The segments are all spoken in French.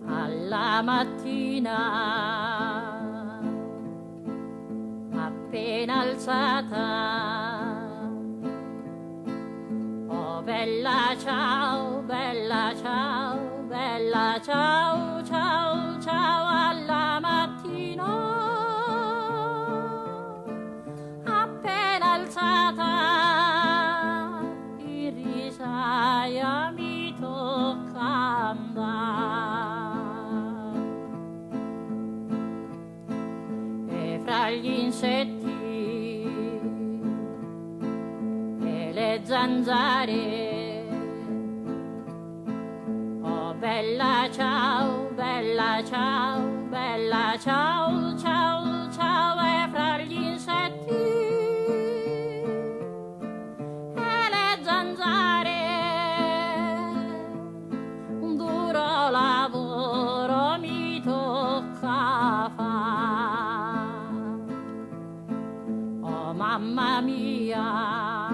Alla mattina, appena alzata, oh bella ciao, bella ciao, bella ciao, ciao, ciao. Alla mattina, appena alzata, in risaia mi tocca andare, e fra gli insetti e le zanzare, oh bella ciao, bella ciao, bella ciao, ciao, ciao. E fra gli insetti e le zanzare, un duro lavoro mi tocca fare, oh mamma mia,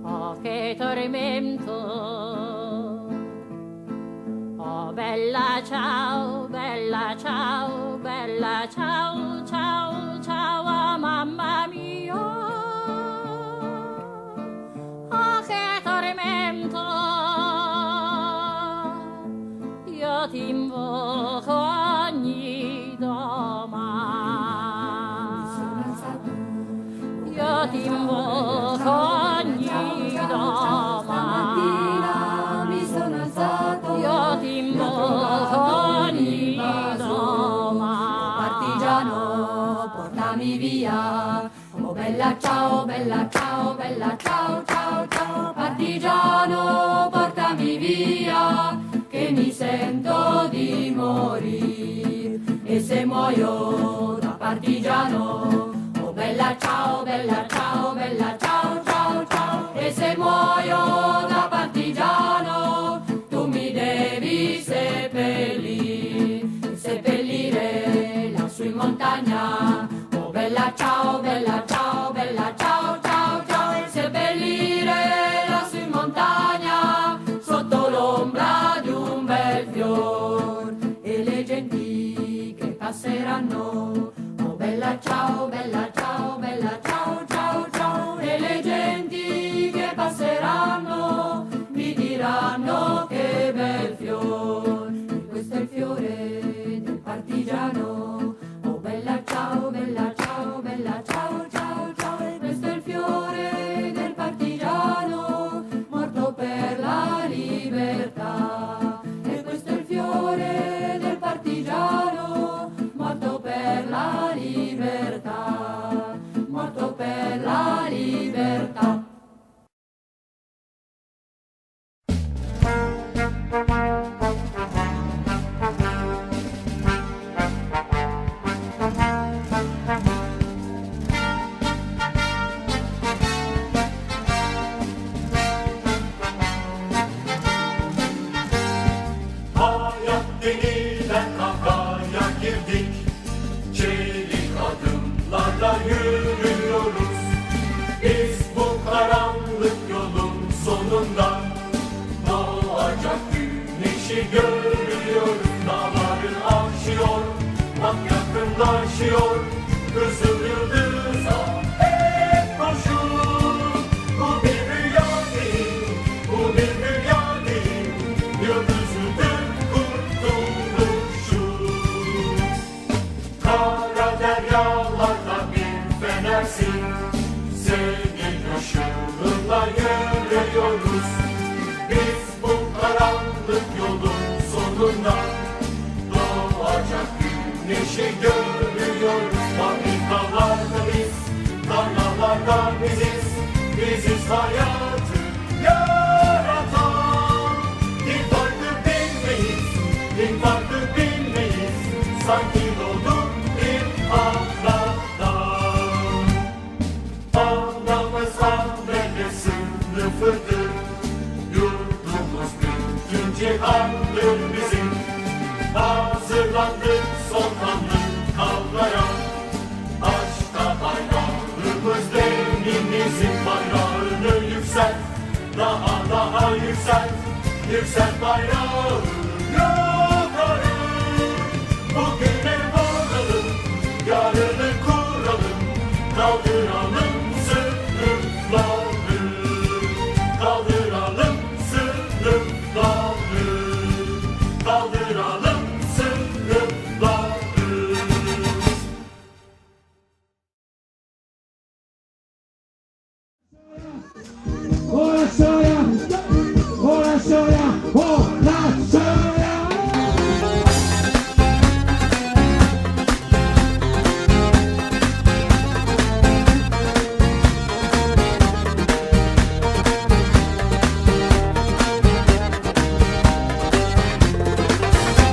oh che tormento, oh bella ciao, bella ciao, bella ciao, ciao, ciao. Oh mamma mia, oh che tormento, io ti invoco ogni domani, io ti invoco ogni domani, mi sono alzato, io ti invoco ogni domani. partigiano, portami via. Oh bella ciao, bella ciao, bella ciao, ciao, ciao. Partigiano, portami via, che mi sento di morire. E se muoio da partigiano, oh bella ciao, bella ciao, bella ciao, ciao, ciao. E se muoio da partigiano, tu mi devi seppellire lassù in montagna. Oh bella ciao, bella ciao, bella ciao, ciao, ciao. E seppellire lassù in montagna, sotto l'ombra di un bel fior. E le genti che passeranno, oh bella ciao, bella ciao, bella ciao, ciao, ciao. E le genti che passeranno mi diranno che bel fior. E questo è il fiore del partigiano. Oh bella ciao, bella ciao, bella ciao, ciao, ciao. E questo è il fiore del partigiano, morto per la libertà. E questo è il fiore del partigiano, morto per la libertà, morto per la libertà. Hayat denilen akaya girdik, çelik adımlarla yürüyoruz. Biz bu karanlık yolun sonunda doğacak güneşi görüyoruz. Dağların aşıyor, bak yakınlaşıyor, kızıl yıldıza hep koşun. Bu bir rüya değil, bu bir rüya değil, yıldızıdır kurtuluşu. Kara deryalarda bir fenersin, senin ışığınla yürüyoruz. Biz bu karanlık yolun sonunda doğacak güneşi görüyoruz. Fabrikalarda biz, tarlalarda biziz, biziz hayatı yaratan. Din farkı bilmeyiz, din farkı bilmeyiz, sanki doğduk bir anladan. Anlamız ve sınıfıdır, yurdumuz bütün cihandır bizim. Hazırlandık son anlı kavgaya, aşka bayrağımız denimizin bayrağını yükselt, daha daha yükselt, yükselt bayrağı. kaldıralım sınıfları.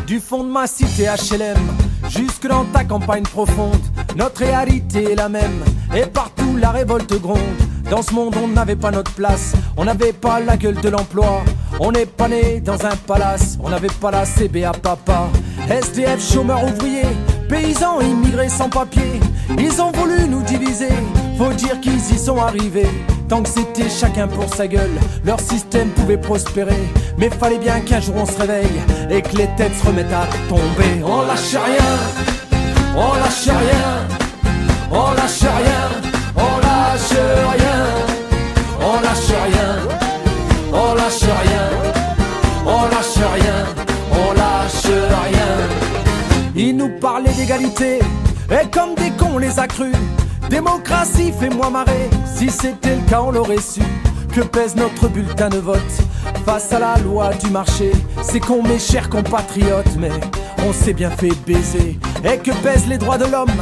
Du fond de ma cité HLM, jusque dans ta campagne profonde, notre réalité est la même, et partout la révolte gronde. Dans ce monde on n'avait pas notre place, on n'avait pas la gueule de l'emploi, on n'est pas né dans un palace, on n'avait pas la CBA papa. SDF, chômeurs ouvriers, paysans immigrés sans papier, ils ont voulu nous diviser, faut dire qu'ils y sont arrivés. Tant que c'était chacun pour sa gueule, leur système pouvait prospérer. Mais fallait bien qu'un jour on se réveille et que les têtes se remettent à tomber. On lâche rien, on lâche rien, on lâche rien, on lâche rien, on lâche rien, on lâche rien, on lâche rien, on lâche rien. Ils nous parlaient d'égalité, et comme des cons on les a crus. Démocratie, fais-moi marrer, si c'était le cas on l'aurait su. Que pèse notre bulletin de vote face à la loi du marché? C'est con mes chers compatriotes, mais on s'est bien fait baiser. Et que pèsent les droits de l'homme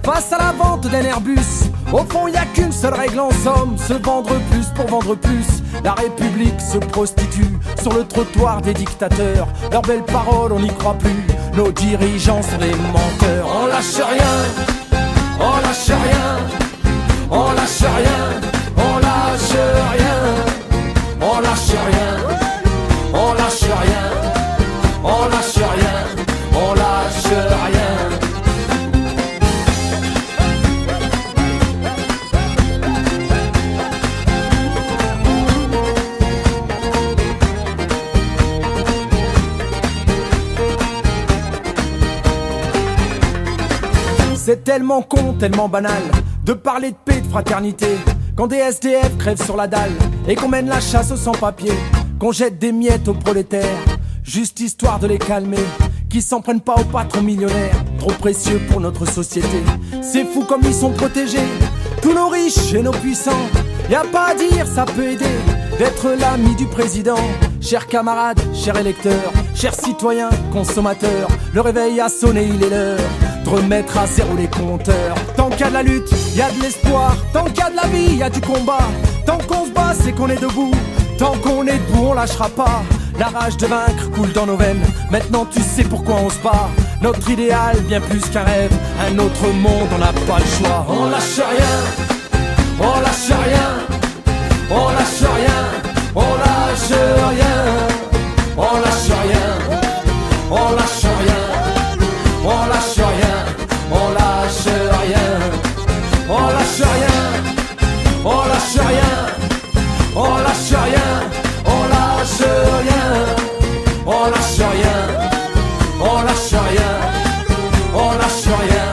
face à la vente d'un Airbus? Au fond y a qu'une seule règle en somme, se vendre plus pour vendre plus. La République se prostitue sur le trottoir des dictateurs. Leurs belles paroles on n'y croit plus, nos dirigeants sont des menteurs. On lâche rien, on lâche rien, on lâche rien, on lâche rien, on lâche rien, on lâche rien, on lâche rien, on lâche rien. C'est tellement con, tellement banal de parler de paix, de fraternité, quand des SDF crèvent sur la dalle et qu'on mène la chasse aux sans-papiers, qu'on jette des miettes aux prolétaires, juste histoire de les calmer, qui s'en prennent pas aux patrons millionnaires, trop précieux pour notre société. C'est fou comme ils sont protégés, tous nos riches et nos puissants. Y a pas à dire, ça peut aider d'être l'ami du président. Chers camarades, chers électeurs, chers citoyens, consommateurs, le réveil a sonné, il est l'heure de remettre à zéro les compteurs. Tant qu'il y a de la lutte, il y a de l'espoir. Tant qu'il y a de la vie, il y a du combat. Tant qu'on se bat, c'est qu'on est debout. Tant qu'on est debout, on lâchera pas. La rage de vaincre coule dans nos veines. Maintenant tu sais pourquoi on se bat. Notre idéal, bien plus qu'un rêve, un autre monde, on n'a pas le choix. On lâche rien, on lâche rien, on lâche rien, on lâche rien, on lâche rien, on lâche rien, on lâche rien, on lâche rien, on lâche rien, on lâche rien, on lâche rien, on lâche rien, on lâche rien, on lâche rien, on lâche rien.